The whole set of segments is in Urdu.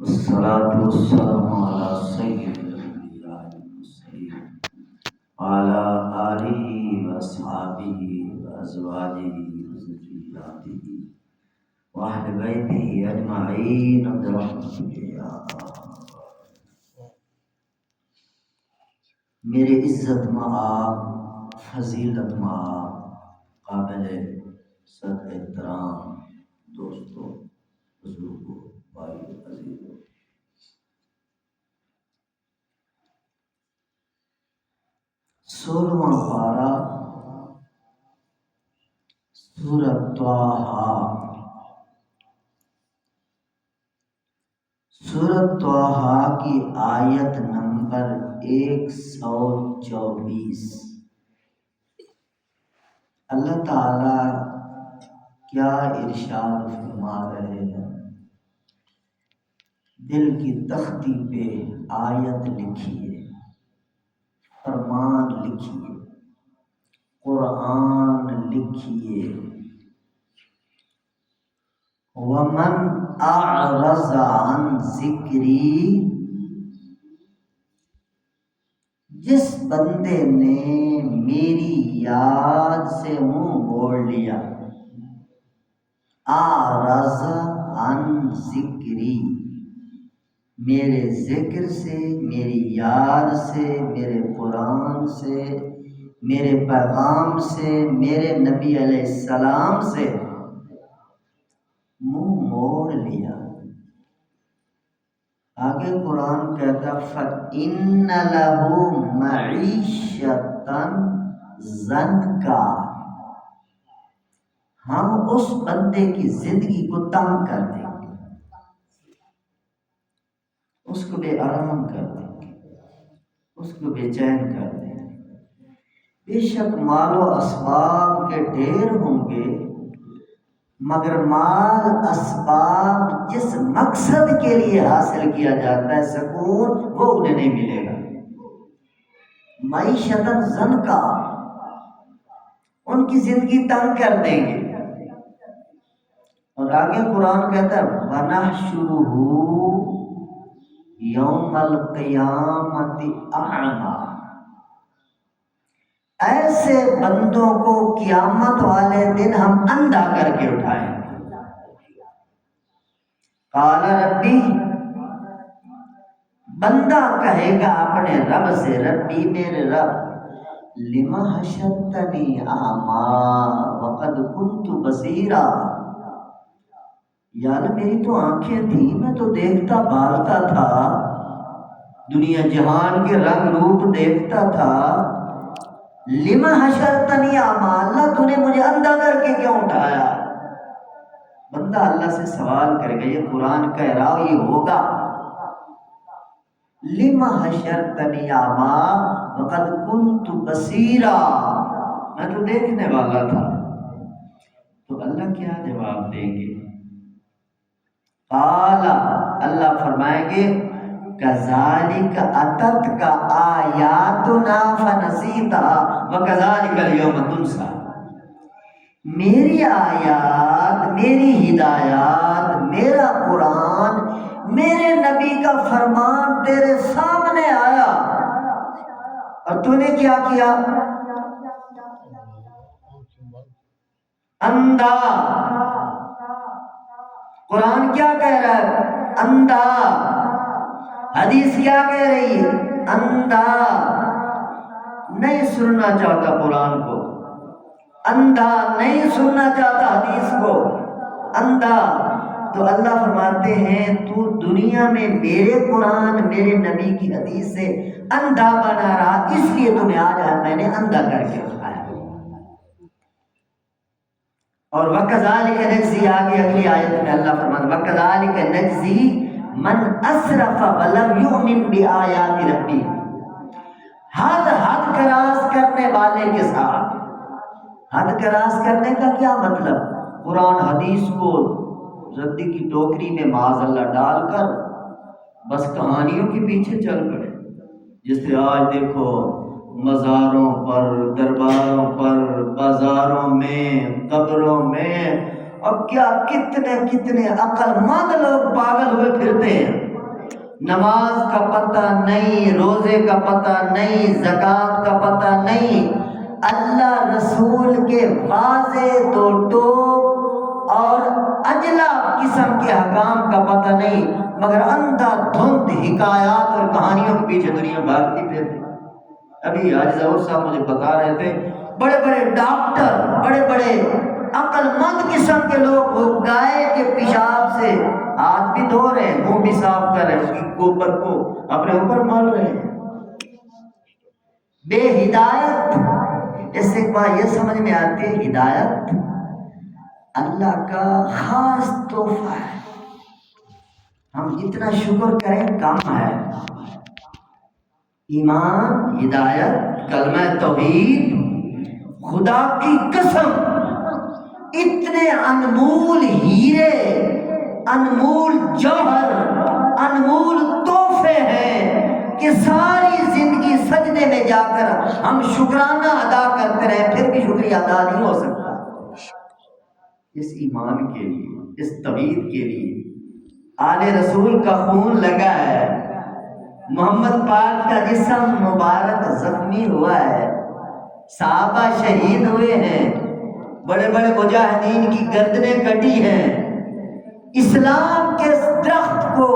والصلاة والسلام على سيد الأنبياء والمرسلين وعلى آله وأصحابه وأزواجه وذرياته وأهل بيته أجمعين برحمتك يا أرحم میرے عزت مآب، فضیلت مآب، قابل صد احترام دوستو، بزرگوں، بھائیو، عزیزو، سولہواں پارہ سورۃ طٰہٰ، سورۃ طٰہٰ کی آیت نمبر 124۔ اللہ تعالی کیا ارشاد فرما رہے ہیں؟ دل کی تختی پہ آیت لکھیے، فرمان لکھیے، قرآن لکھیے۔ وَمَنْ أَعْرَضَ عَنْ ذِكْرِي، جس بندے نے میری یاد سے منہ موڑ لیا، اعرض عن ذکری، میرے ذکر سے، میری یاد سے، میرے قرآن سے، میرے پیغام سے، میرے نبی علیہ السلام سے منہ موڑ لیا۔ آگے قرآن کہتا فَإِنَّ لَهُ مَعِيشَةً ضَنْكًا، ہم اس بندے کی زندگی کو تنگ کر دیں گے، اس کو بے آرام کر دیں گے، اس کو بے چین کر دیں گے۔ بے شک مال و اسباب کے ڈھیر ہوں گے، مگر مال اسباب جس مقصد کے لیے حاصل کیا جاتا ہے سکون، وہ انہیں نہیں ملے گا۔ معیشت ضنکا، ان کی زندگی تنگ کر دیں گے۔ اور آگے قرآن کہتا ہے وَنَحْشُرُهُ يَوْمَ الْقِيَامَةِ أَعْمَى، ایسے بندوں کو قیامت والے دن ہم اندھا کر کے اٹھائیں گے۔ قال ربی، بندہ کہے گا اپنے رب سے، ربی میرے رب، لما حشرتنی اعمیٰ وقد کنت بصیرا، یا اللہ میری تو آنکھیں تھیں، میں تو دیکھتا بھالتا تھا، دنیا جہان کے رنگ روپ دیکھتا تھا، لما حشرتنی اعمیٰ، اللہ تو نے مجھے اندھا کر کے کیوں اٹھایا؟ بندہ اللہ سے سوال کرے گا، یہ قرآن کہہ رہا یہ ہوگا، لما حشرتنی اعمیٰ وقد کنت بصیرا، میں تو دیکھنے والا تھا۔ تو اللہ کیا جواب دیں گے؟ قال، اللہ فرمائیں گے کذالک اتتک آیاتنا فنسیتہا وکذالک اليوم تنسی، میری آیات، میری ہدایات، میرا قرآن، میرے نبی کا فرمان تیرے سامنے آیا اور تو نے کیا کیا؟ اندھا۔ قرآن کیا کہہ رہا ہے؟ اندھا۔ حدیث کیا کہہ رہی ہے؟ اندھا، نہیں سننا چاہتا قرآن کو، اندھا، نہیں سننا چاہتا حدیث کو، اندھا۔ تو اللہ فرماتے ہیں تو دنیا میں میرے قرآن، میرے نبی کی حدیث سے اندھا بنا رہا، اس لیے تمہیں آج میں نے اندھا کر کے اٹھایا۔ اور وَكَذَلِكَ نَجْزِي، آگے اگلی آیت میں اللہ فرماتا ہے وَكَذَلِكَ نَجْزِي مَنْ أَسْرَفَ وَلَمْ يُؤْمِنْ بِآيَاتِ رَبِّهِ، حد کراس کرنے والے کے ساتھ۔ حد کراس کرنے کا کیا مطلب؟ قرآن حدیث کو ردی کی ٹوکری میں معاذ اللہ ڈال کر بس کہانیوں کے پیچھے چل پڑے، جس سے آج دیکھو مزاروں پر، درباروں پر، بازاروں میں، قبروں میں، اور کیا کتنے کتنے عقل مند لوگ پاگل ہوئے پھرتے ہیں۔ نماز کا پتہ نہیں، روزے کا پتہ نہیں، زکوٰۃ کا پتہ نہیں، اللہ رسول کے واضح دو ٹوک اور اجلا قسم کے احکام کا پتہ نہیں، مگر اندھا دھند حکایات اور کہانیوں کے پیچھے دنیا بھاگتی پھرتی۔ ابھی حاجی ظہور صاحب مجھے بتا رہے تھے، بڑے بڑے ڈاکٹر، بڑے بڑے عقل مند قسم کے لوگ وہ گائے کے پیشاب سے ہاتھ بھی دھو رہے ہیں، منہ بھی صاف کر رہے ہیں، اس کی گوبر کو اپنے اوپر مال رہے ہیں۔ بے ہدایت، اس سے ایک بات یہ سمجھ میں آتی ہے، ہدایت اللہ کا خاص تحفہ ہے، ہم جتنا شکر کریں کم ہے۔ ایمان، ہدایت، کلمہ توحید، خدا کی قسم اتنے انمول ہیرے، انمول جوہر، انمول تحفے ہیں کہ ساری زندگی سجدے میں جا کر ہم شکرانہ ادا کرتے رہے پھر بھی شکریہ ادا نہیں ہو سکتا۔ اس ایمان کے لیے، اس توحید کے لیے آل رسول کا خون لگا ہے، محمد پاک کا جسم مبارک زخمی ہوا ہے، صحابہ شہید ہوئے ہیں، بڑے بڑے مجاہدین کی گردنیں کٹی ہیں، اسلام کے درخت کو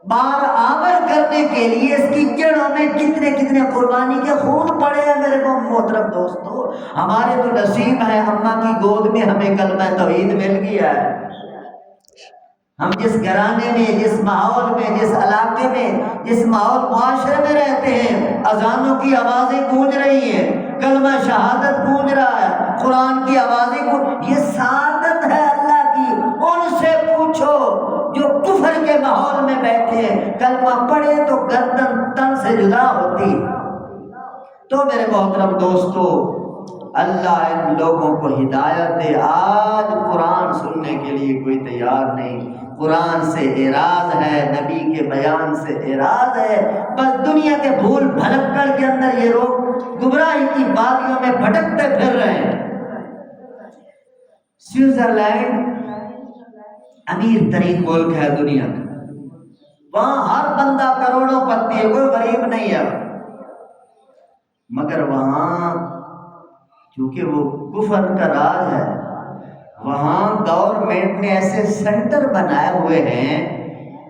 بار آور کرنے کے لیے اس کی جڑوں میں کتنے کتنے قربانی کے خون پڑے ہیں۔ میرے کو محترم دوستو، ہمارے تو نصیب ہے اماں کی گود میں ہمیں کلمہ توحید مل گیا ہے۔ ہم جس گھرانے میں، جس ماحول میں، جس علاقے میں، جس ماحول معاشرے میں رہتے ہیں، اذانوں کی آوازیں گونج رہی ہیں، کلمہ شہادت گونج رہا ہے، قرآن کی آوازیں گونج، یہ سعادت ہے اللہ کی۔ ان سے پوچھو جو کفر کے ماحول میں بیٹھے ہیں، کلمہ پڑھے تو گردن تن سے جدا ہوتی۔ تو میرے محترم دوستو، اللہ ان لوگوں کو ہدایت دے۔ آج قرآن سننے کے لیے کوئی تیار نہیں، قرآن سے اعراض ہے، نبی کے بیان سے اعراض ہے، بس دنیا کے بھول بھلکڑ کے اندر یہ لوگ گمراہی کی وادیوں میں بھٹکتے پھر رہے ہیں۔ سوئٹزرلینڈ امیر ترین ملک ہے دنیا کا، وہاں ہر بندہ کروڑوں پتی ہے، کوئی غریب نہیں ہے، مگر وہاں کیونکہ وہ کفر کا راج ہے، وہاں گورنمنٹ نے ایسے سینٹر بنائے ہوئے ہیں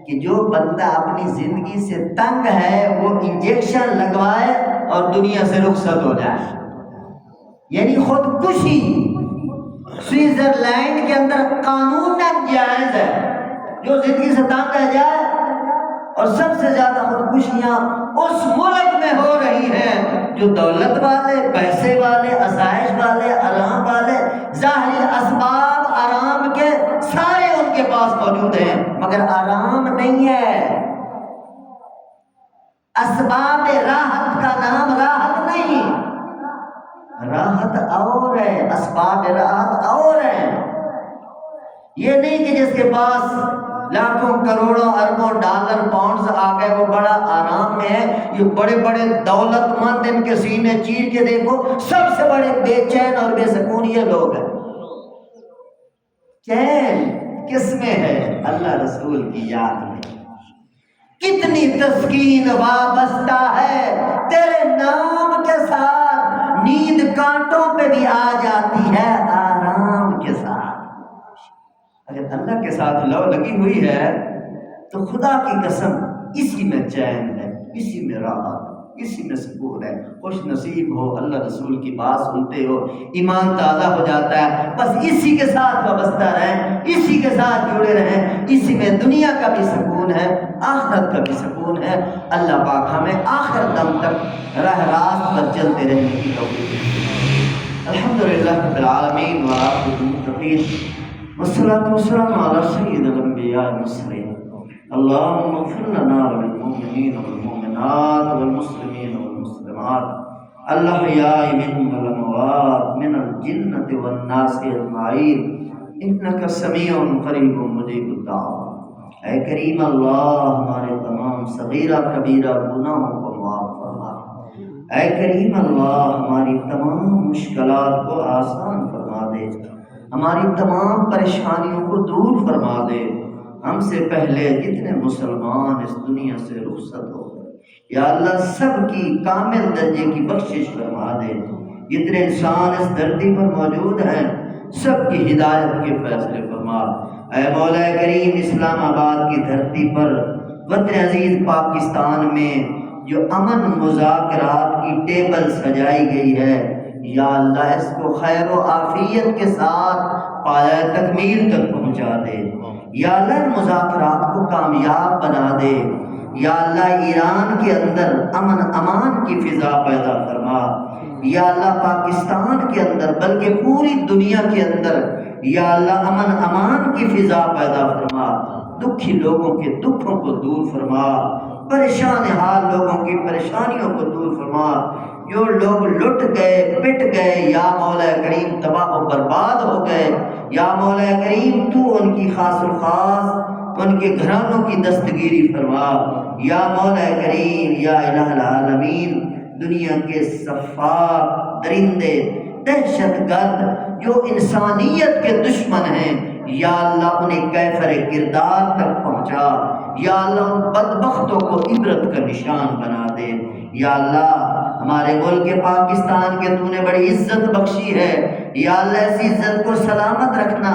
کہ جو بندہ اپنی زندگی سے تنگ ہے وہ انجیکشن لگوائے اور دنیا سے رخصت ہو جائے، یعنی خودکشی سوئٹزرلینڈ کے اندر قانوناً جائز ہے۔ جو زندگی سے تنگ رہ جائے، اور سب سے زیادہ خودکشیاں اس ملک میں ہو رہی ہیں جو دولت والے، پیسے والے، آسائش والے، آرام والے، ظاہری اسباب آرام کے سارے ان کے پاس موجود ہیں، مگر آرام نہیں ہے۔ اسباب راحت کا نام راحت نہیں، راحت اور ہے، اسباب راحت اور ہے۔ یہ نہیں کہ جس کے پاس لاکھوں کروڑوں اربوں ڈالر پاؤنڈز آ گئے وہ بڑا آرام میں ہے۔ یہ بڑے بڑے دولت مند، ان کے سینے چیر کے دیکھو، سب سے بڑے بے چین اور بے سکون یہ لوگ ہیں۔ چین کس میں ہے؟ اللہ رسول کی یاد میں۔ کتنی تسکین وابستہ ہے تیرے نام کے ساتھ، نیند کانٹوں پہ بھی آ جاتی ہے آرام کے ساتھ۔ اگر اللہ کے ساتھ لو لگی ہوئی ہے تو خدا کی قسم اسی میں چین ہے، اسی میں راحت، اسی میں سکون ہے۔ خوش نصیب ہو، اللہ رسول کی بات سنتے ہو، ایمان تازہ ہو جاتا ہے، بس اسی کے ساتھ وابستہ رہیں، اسی کے ساتھ جڑے رہیں، اسی میں دنیا کا بھی سکون ہے، آخرت کا بھی سکون ہے۔ اللہ پاک ہمیں آخر دم تک راہ راست پر چلتے رہنے کی توفیق دے۔ الحمدللہ رب العالمین والعاقبۃ للمتقین، والصلاة والسلام على سيد الأنبياء والمرسلين۔ اللهم اغفر لنا وللمؤمنين والمؤمنات والمسلمين والمسلمات الأحياء منهم والأموات من الجنة والناس أجمعين إنك سميع قريب مجيب الدعوات۔ اے کریم اللہ ہمارے تمام صغیرہ کبیرہ گناہوں کو معاف فرما۔ اے کریم اللہ ہماری تمام مشکلات کو آسان فرما دے، ہماری تمام پریشانیوں کو دور فرما دے۔ ہم سے پہلے جتنے مسلمان اس دنیا سے رخصت ہو گئے، یا اللہ سب کی کامل درجے کی بخشش فرما دے۔ جتنے انسان اس دھرتی پر موجود ہیں سب کی ہدایت کے فیصلے فرما۔ اے مولا کریم، اسلام آباد کی دھرتی پر وطن عزیز پاکستان میں جو امن مذاکرات کی ٹیبل سجائی گئی ہے، یا اللہ اس کو خیر و عافیت کے ساتھ پایہ تکمیل تک پہنچا دے۔ یا اللہ مذاکرات کو کامیاب بنا دے۔ یا اللہ ایران کے اندر امن امان کی فضا پیدا فرما۔ یا اللہ پاکستان کے اندر بلکہ پوری دنیا کے اندر یا اللہ امن امان کی فضا پیدا فرما۔ دکھی لوگوں کے دکھوں کو دور فرما، پریشان حال لوگوں کی پریشانیوں کو دور فرما۔ جو لوگ لٹ گئے پٹ گئے یا مولا کریم تباہ و برباد ہو گئے، یا مولا کریم تو ان کی خاص الخاص ان کے گھرانوں کی دستگیری فرما۔ یا مولا کریم، یا الہ العالمین، دنیا کے سفاک درندے دہشت گرد جو انسانیت کے دشمن ہیں، یا اللہ انہیں کیفر کردار تک پہنچا۔ یا اللہ ان بدبختوں کو عبرت کا نشان بنا دے۔ یا اللہ ہمارے ملک پاکستان کے تو نے بڑی عزت بخشی ہے، یا اللہ اس عزت کو سلامت رکھنا،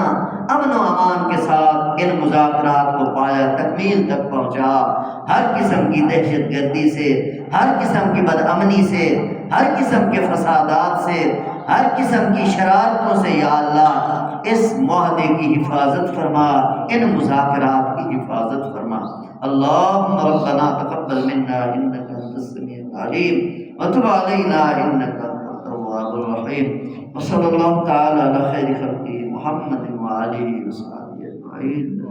امن و امان کے ساتھ ان مذاکرات کو پایا تکمیل تک پہنچا۔ ہر قسم کی دہشت گردی سے، ہر قسم کی بدامنی سے، ہر قسم کے فسادات سے، ہر قسم کی شرارتوں سے یا اللہ اس معاہدے کی حفاظت فرما، ان مذاکرات کی حفاظت فرما۔ اللہم ربنا تقبل منا انک انت السمیع العلیم وتب علینا انک انت التواب الرحیم، وصلی اللہ تعالی علی خیر خلقہ محمد وآلہ وصحبہ اجمعین۔